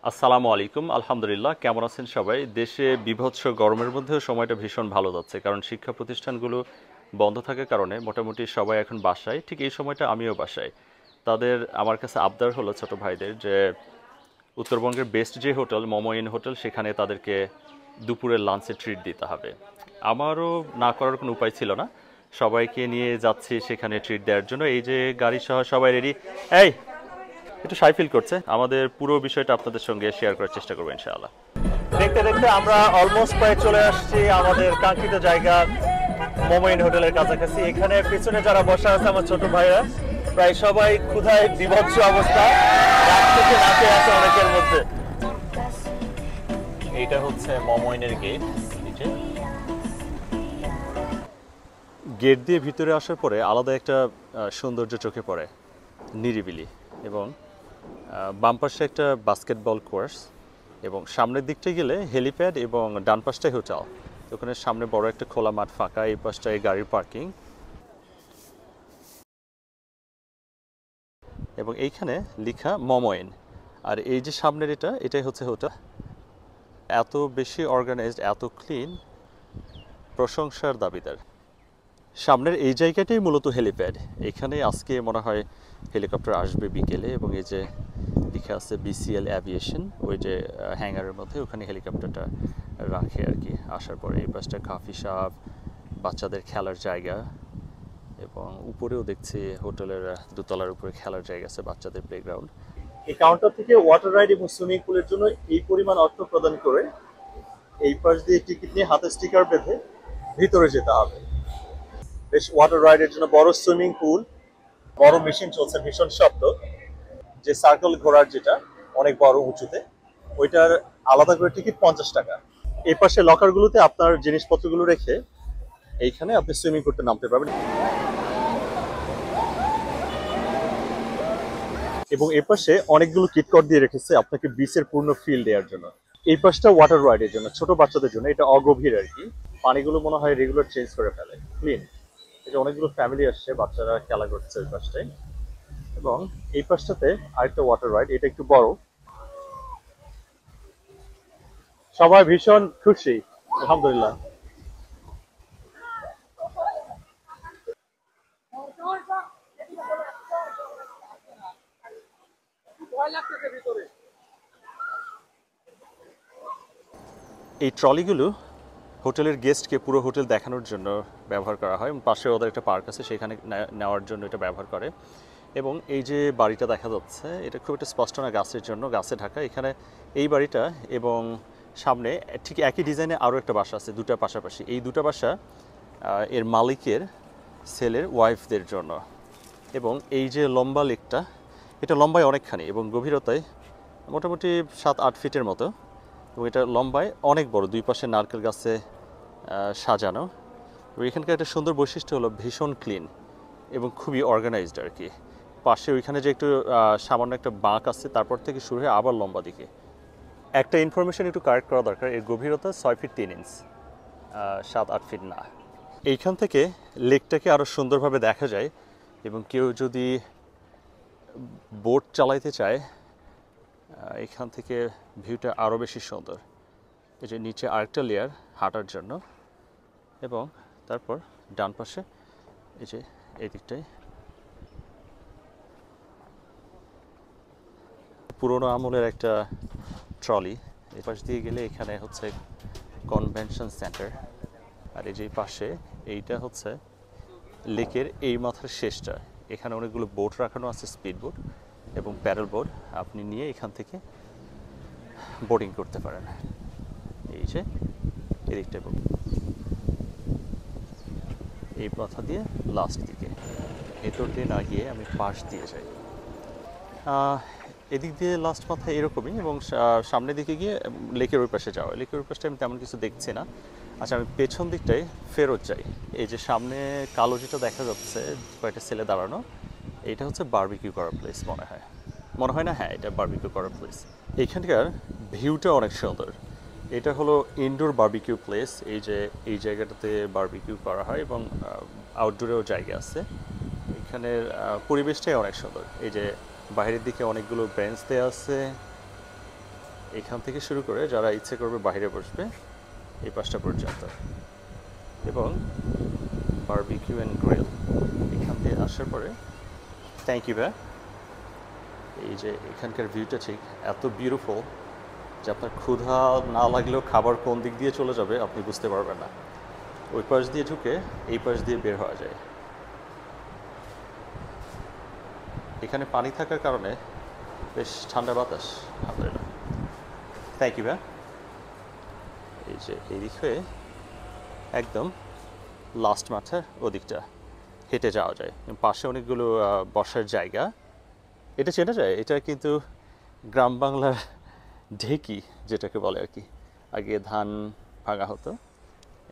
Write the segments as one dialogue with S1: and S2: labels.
S1: আসসালামু আলাইকুম। আলহামদুলিল্লাহ, কেমন আছেন সবাই? দেশে বীভৎস গরমের মধ্যেও সময়টা ভীষণ ভালো যাচ্ছে, কারণ শিক্ষা প্রতিষ্ঠানগুলো বন্ধ থাকার কারণে মোটামুটি সবাই এখন বাসায়। ঠিক এই সময়টা আমিও বাসায়। তাদের আমার কাছে আবদার হলো ছোট ভাইদের যে উত্তরবঙ্গের বেস্ট যে হোটেল মমইন হোটেল, সেখানে তাদেরকে দুপুরের লাঞ্চে ট্রিট দিতে হবে। আমারও না করার কোনো উপায় ছিল না, সবাইকে নিয়ে যাচ্ছি সেখানে ট্রিট দেওয়ার জন্য। এই যে গাড়ি সহ সবাই রেডি। এই একটু শাই ফিল করছে। আমাদের পুরো বিষয়টা আপনাদের সঙ্গে শেয়ার করার চেষ্টা করবো ইনশাআল্লাহ। দেখতে দেখতে আমরা অলমোস্ট প্রায় চলে আসছি আমাদের কাঙ্ক্ষিত জায়গা মোমাইন হোটেলের কাছাকাছি। এখানে পিছনে যারা বসা আছে আমার ছোট ভাইরা, প্রায় সবাই ক্ষুধায় বিভৎস অবস্থা, রাত থেকে রাতে আছে অনেকের মধ্যে। এইটা হচ্ছে মোমাইনের গেট। গেট দিয়ে ভিতরে আসার পরে আলাদা একটা সৌন্দর্য চোখে পড়ে, নিরিবিলি, এবং বাম পাশে একটা বাস্কেটবল কোর্স, এবং সামনের দিকটায় গেলে হেলিপ্যাড, এবং ডান পাশটাই হোটেল। ওখানে সামনে বড় একটা খোলা মাঠ ফাঁকা, এই পাশটায় গাড়ির পার্কিং, এবং এইখানে লেখা মমইন। আর এই যে সামনের এটাই হচ্ছে হোটেল। এত বেশি অর্গানাইজড, এত ক্লিন, প্রশংসার দাবিদার। সামনের এই জায়গাটাই মূলত হেলিপ্যাড। এখানে আজকে মনে হয় হেলিকপ্টার আসবে বিকেলে, এবং এই যে লেখা আছে বিসিএল অ্যাভিয়েশন, ওই যে হ্যাঙ্গারের মধ্যে ওখানে হেলিকপ্টারটা রাখে আর কি আসার পরে। এই পাশটা কফি শপ, বাচ্চাদের খেলার জায়গা, এবং উপরেও দেখছি হোটেলের দোতলার উপরে খেলার জায়গা আছে, বাচ্চাদের প্লেগ্রাউন্ড। এই কাউন্টার থেকে ওয়াটার রাইড এবং সুইমিং পুলের জন্য এই পরিমাণ অর্থ প্রদান করে এই পাশ দিয়ে টিকিট নিয়ে হাতে স্টিকার বেঁধে ভিতরে যেতে হবে। বেশ ওয়াটার রাইডের জন্য বড় সুইমিং পুল, বড় মেশিন চলছে, ভীষণ শব্দ। যে সার্কেল ঘোরার যেটা অনেক বড় উঁচুতে, ওইটার আলাদা করে টিকিট 50 টাকা। এই পাশে লকারগুলোতে আপনার জিনিসপত্রগুলো রেখে এইখানে আপনি সুইমিং করতে নামতে পারবেন। এবং এই পাশে অনেকগুলো কিটকট দিয়ে রেখেছে আপনাকে বিচের পূর্ণ ফিল দেওয়ার জন্য। এই পাশটা ওয়াটার রাইডের জন্য, ছোট বাচ্চাদের জন্য। এটা অগভীর আর কি, পানিগুলো মনে হয় রেগুলার চেঞ্জ করে ফেলে, ক্লিন। এটা অনেকগুলো ফ্যামিলি আসছে, বাচ্চারা খেলা করছে ওই পাশটায়। এবং এই পাশটাতে আরেকটা ওয়াটার রাইড, এটা একটু বড়। সবাই ভীষণ খুশি, আলহামদুলিল্লাহ। এই ট্রলিগুলো হোটেলের গেস্টকে পুরো হোটেল দেখানোর জন্য ব্যবহার করা হয়। পাশে ওদের একটা পার্ক আছে, সেখানে নেওয়ার জন্য এটা ব্যবহার করে। এবং এই যে বাড়িটা দেখা যাচ্ছে, এটা খুব একটা স্পষ্ট না গাছের জন্য, গাছে ঢাকা। এখানে এই বাড়িটা এবং সামনে ঠিক একই ডিজাইনে আরও একটা বাসা আছে, দুটা পাশাপাশি। এই দুটা বাসা এর মালিকের ছেলের ওয়াইফদের জন্য। এবং এই যে লম্বা লেকটা, এটা লম্বায় অনেকখানি এবং গভীরতায় মোটামুটি 7-8 ফিটের মতো, এবং এটা লম্বায় অনেক বড়, দুই পাশে নারকেল গাছে সাজানো। এবং এখানকার একটা সুন্দর বৈশিষ্ট্য হলো ভীষণ ক্লিন এবং খুবই অর্গানাইজড আর কি। পাশে ওইখানে যে একটু সামান্য একটা বাঁক আছে, তারপর থেকে শুরু হয়ে আবার লম্বা দিকে। একটা ইনফরমেশন একটু কারেক্ট করা দরকার, এর গভীরতা 6 ফিট 3 ইঞ্চ, 7-8 ফিট না। এইখান থেকে লেকটাকে আরও সুন্দরভাবে দেখা যায়, এবং কেউ যদি বোট চালাইতে চায় এখান থেকে ভিউটা আরও বেশি সুন্দর। এই যে নিচে আরেকটা লেয়ার হাঁটার জন্য, এবং তারপর ডান পাশে এই যে এই দিকটায় পুরোনো আমলের একটা ট্রলি। এই পাশ দিয়ে গেলে এখানে হচ্ছে কনভেনশন সেন্টার। আর এই যে পাশে এইটা হচ্ছে লেকের এই মাথার শেষটা, এখানে অনেকগুলো বোট রাখানো আছে, স্পিড বোট এবং প্যাডেল বোট। আপনি নিয়ে এখান থেকে বোটিং করতে পারেন। এই যে এদিকটা এই পথা দিয়ে লাস্ট দিকে, ভেতর দিয়ে না গিয়ে আমি পাশ দিয়ে যাই। এদিক দিয়ে লাস্ট পথা এরকমই, এবং সামনের দিকে গিয়ে লেকের ওই পাশে যাওয়া। লেকের ওই পাশটা আমি তেমন কিছু দেখছি না। আচ্ছা, আমি পেছন দিকটায় ফেরত যাই। এই যে সামনে কালো যেটা দেখা যাচ্ছে, কয়েকটা ছেলে দাঁড়ানো, এইটা হচ্ছে বারবিকিউ করার প্লেস মনে হয় না? হ্যাঁ, এটা বারবিকিউ করার প্লেস। এইখানকার ভিউটা অনেক সুন্দর। এটা হলো ইনডোর বারবিকিউ প্লেস। এই যে এই জায়গাটাতে বারবিকিউ করা হয়, এবং আউটডোরেও জায়গা আছে। এখানের পরিবেশটাই অনেক সুন্দর। এই যে বাইরের দিকে অনেকগুলো বেঞ্চ দেওয়া আছে, এখান থেকে শুরু করে যারা ইচ্ছে করবে বাইরে বসবে এই পাশটা পর্যন্ত, এবং বারবিকিউ অ্যান্ড গ্রিল এখান দিয়ে আসার পরে থ্যাংক ইউ ভাই। এই যে এখানকার ভিউটা ঠিক এত বিউটিফুল যে আপনার ক্ষুধা না লাগলেও খাবার কোন দিক দিয়ে চলে যাবে আপনি বুঝতে পারবেন না। ওই পাশ দিয়ে ঢুকে এই পাশ দিয়ে বের হওয়া যায়। এখানে পানি থাকার কারণে বেশ ঠান্ডা বাতাস। আলহামদুলিল্লাহ, থ্যাংক ইউ ভাই। এই যে এদিক হয়ে একদম লাস্ট মাঠের ওদিকটা হেঁটে যাওয়া যায়, পাশে অনেকগুলো বসার জায়গা। এটা চেনা যায়, এটা কিন্তু গ্রাম বাংলার ঢেকি যেটাকে বলে আর কি, আগে ধান ভাঙা হতো।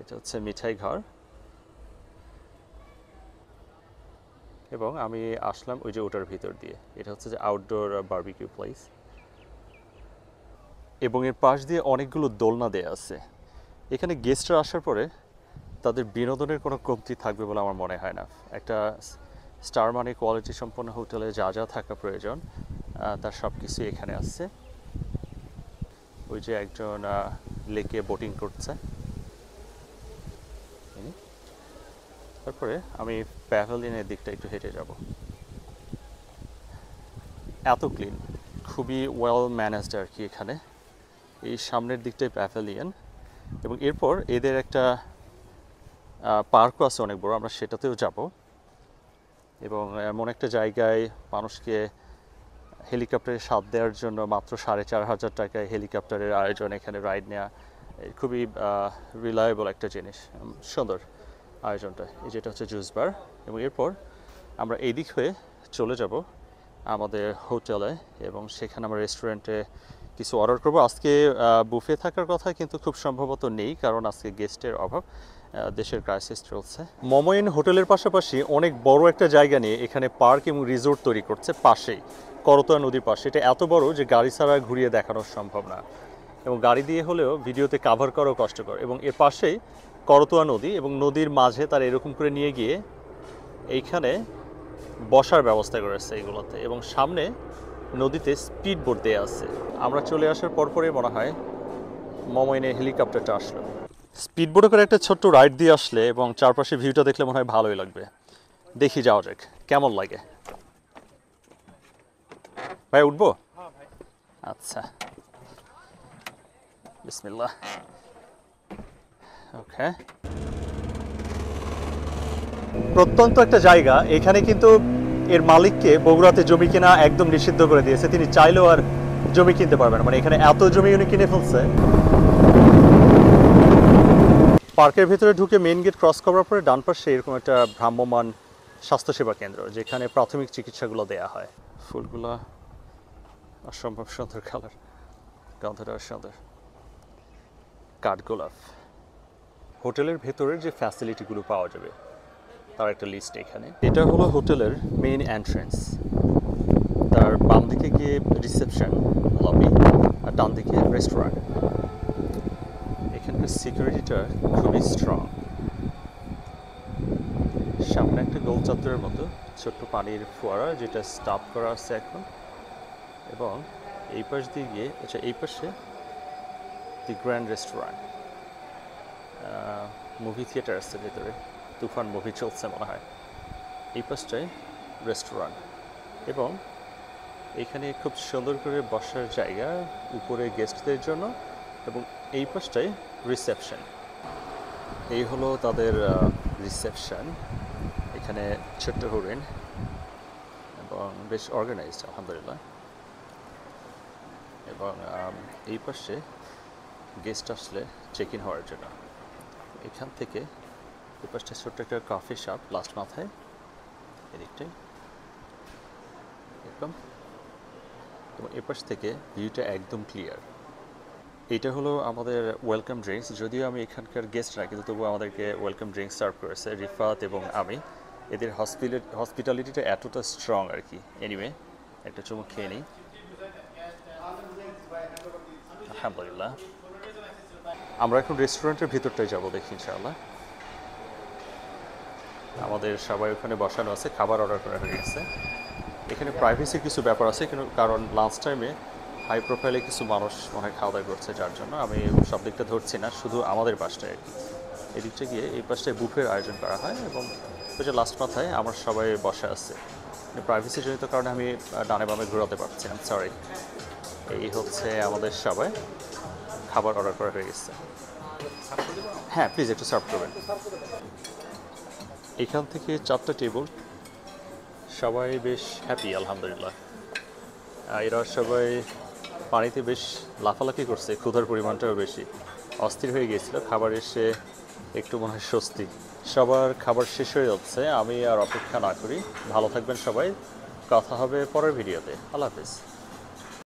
S1: এটা হচ্ছে মিঠাই ঘর, এবং আমি আসলাম ওই যে ওটার ভিতর দিয়ে। এটা হচ্ছে যে আউটডোর বারবিকিউ প্লেস, এবং এর পাশ দিয়ে অনেকগুলো দোলনা দেয়া আছে। এখানে গেস্টরা আসার পরে তাদের বিনোদনের কোনো কমতি থাকবে বলে আমার মনে হয় না। একটা স্টার মানে কোয়ালিটি সম্পন্ন হোটেলে যা যা থাকা প্রয়োজন তার সব কিছু এখানে আছে। ওই যে একজন লেকে বোটিং করছে। তারপরে আমি প্যাভিলিয়নের দিকটা একটু হেঁটে যাব। এত ক্লিন, খুবই ওয়েল ম্যানেজড আর কি এখানে। এই সামনের দিকটাই প্যাভিলিয়ন, এবং এরপর এদের একটা পার্কও আছে অনেক বড়, আমরা সেটাতেও যাব। এবং এমন একটা জায়গায় মানুষকে হেলিকপ্টারে স্বাদ দেওয়ার জন্য মাত্র 4,500 টাকায় হেলিকপ্টারের আয়োজন, এখানে রাইড নেওয়া খুবই রিলায়েবল একটা জিনিস। সুন্দর আয়োজনটা। এই যেটা হচ্ছে জুস বার, এবং এরপর আমরা এই দিক হয়ে চলে যাব আমাদের হোটেলে, এবং সেখানে আমরা রেস্টুরেন্টে কিছু অর্ডার করব। আজকে বুফে থাকার কথা কিন্তু খুব সম্ভবত নেই, কারণ আজকে গেস্টের অভাব, দেশের ক্রাইসিস চলছে। মমইন হোটেলের পাশাপাশি অনেক বড় একটা জায়গা নিয়ে এখানে পার্ক এবং রিসোর্ট তৈরি করছে পাশেই, করতোয়া নদীর পাশে। এটা এত বড় যে গাড়ি ছাড়া ঘুরিয়ে দেখানো সম্ভব না, এবং গাড়ি দিয়ে হলেও ভিডিওতে কাভার করাও কষ্টকর। এবং এর পাশেই করতোয়া নদী, এবং নদীর মাঝে তার এরকম করে নিয়ে গিয়ে এইখানে বসার ব্যবস্থা করেছে এগুলোতে, এবং সামনে নদীতে স্পিড বোট দেওয়া আছে। আমরা চলে আসার পরপরই মনে হয় মমইনে হেলিকপ্টারটা আসলো। স্পিড বোটে করে একটা ছোট্ট রাইড দিয়ে আসলে এবং চারপাশে ভিউটা দেখলে মনে হয় ভালোই লাগবে। দেখি যাওয়া যাক কেমন লাগে। ভাই উঠবো? আচ্ছা, বিসমিল্লাহ। ওকে, প্রত্যন্ত একটা জায়গা। এখানে কিন্তু এর মালিককে বগুড়াতে জমি কেনা একদম নিষিদ্ধ করে দিয়েছে। তিনি চাইলেও আর জমি কিনতে পারবেন না, মানে এখানে এত জমি উনি কিনে ফেলছে। পার্কের ভিতরে ঢুকে মেইন গেট ক্রস করার পরে ডান পাশে এরকম একটা ভ্রাম্যমান স্বাস্থ্যসেবা কেন্দ্র, যেখানে প্রাথমিক চিকিৎসাগুলো দেয়া হয়। ফুলগুলো অসম্ভব সুন্দর কালার, গন্ধটা সুন্দর। কাঠগোলাপ। হোটেলের ভেতরের যে ফ্যাসিলিটিগুলো পাওয়া যাবে তার একটা লিস্ট এখানে। এটা হলো হোটেলের মেইন এন্ট্রেন্স। তার বাম দিকে গিয়ে রিসেপশন লবি, আর ডান দিকে রেস্টুরেন্ট। এখানকার সিকিউরিটিটা খুবই স্ট্রং। সামনে একটা গোল চত্বরের মতো ছোট্ট পানির ফোয়ারা, যেটা স্টাফ করা আছে এখন। এবং এই পাশ দিয়ে গিয়ে, আচ্ছা এই পাশে দি গ্র্যান্ড রেস্টুরেন্ট, মুভি থিয়েটার আছে ভেতরে, তুফান মুভি চলছে মনে হয়। এই পাশটায় রেস্টুরেন্ট, এবং এখানে খুব সুন্দর করে বসার জায়গা উপরে গেস্টদের জন্য, এবং এই পাশটায় রিসেপশন। এই হলো তাদের রিসেপশন। এখানে ছোট্ট হরিণ, এবং বেশ অর্গানাইজড আলহামদুলিল্লাহ। এবং এই পাশে গেস্ট আসলে চেক ইন হওয়ার জন্য। এখান থেকে এই পাশটা ছোট্ট একটা কফি শপ লাস্ট মাথায়, এদিকটাই এরকম। এবং এ পাশ থেকে ভিউটা একদম ক্লিয়ার। এটা হলো আমাদের ওয়েলকাম ড্রিঙ্কস। যদিও আমি এখানকার গেস্ট না, কিন্তু তবুও আমাদেরকে ওয়েলকাম ড্রিঙ্কস সার্ভ করেছে রিফাত এবং আমি। এদের হসপিটালিটিটা এতটা স্ট্রং আর কি। এনিওয়ে, একটা চুমুক খেয়ে নিই। আলহামদুলিল্লাহ। আমরা এখন রেস্টুরেন্টের ভিতরটায় যাব, দেখি ইনশাআল্লাহ। আমাদের সবাই ওখানে বসানো আছে, খাবার অর্ডার করা হয়ে গেছে। এখানে প্রাইভেসির কিছু ব্যাপার আছে, কারণ লাঞ্চ টাইমে হাই প্রোফাইলে কিছু মানুষ মনে হয় খাওয়া দাওয়া করছে, যার জন্য আমি সব দিকটা ধরছি না, শুধু আমাদের পাশটায় আর কি। এদিকটা গিয়ে এই পাশটায় বুফের আয়োজন করা হয় এবং ওই যে লাস্ট মাথায় আমার সবাই বসে আছে। প্রাইভেসি জনিত কারণে আমি ডানে বামে ঘোরাতে পারছি না, সরি। এই হচ্ছে আমাদের সবাই খাবার অর্ডার করা হয়ে গেছে। হ্যাঁ প্লিজ একটু সার্ভ করবেন। এখান থেকে 4টা টেবিল, সবাই বেশ হ্যাপি আলহামদুলিল্লাহ। এরা সবাই পানিতে বেশ লাফালাফি করছে, ক্ষুধার পরিমাণটাও বেশি, অস্থির হয়ে গিয়েছিল। খাবার এসে একটু মনে হয় স্বস্তি। সবার খাবার শেষ হয়ে যাচ্ছে, আমি আর অপেক্ষা না করি। ভালো থাকবেন সবাই, কথা হবে পরের ভিডিওতে। আল্লাহ হাফেজ।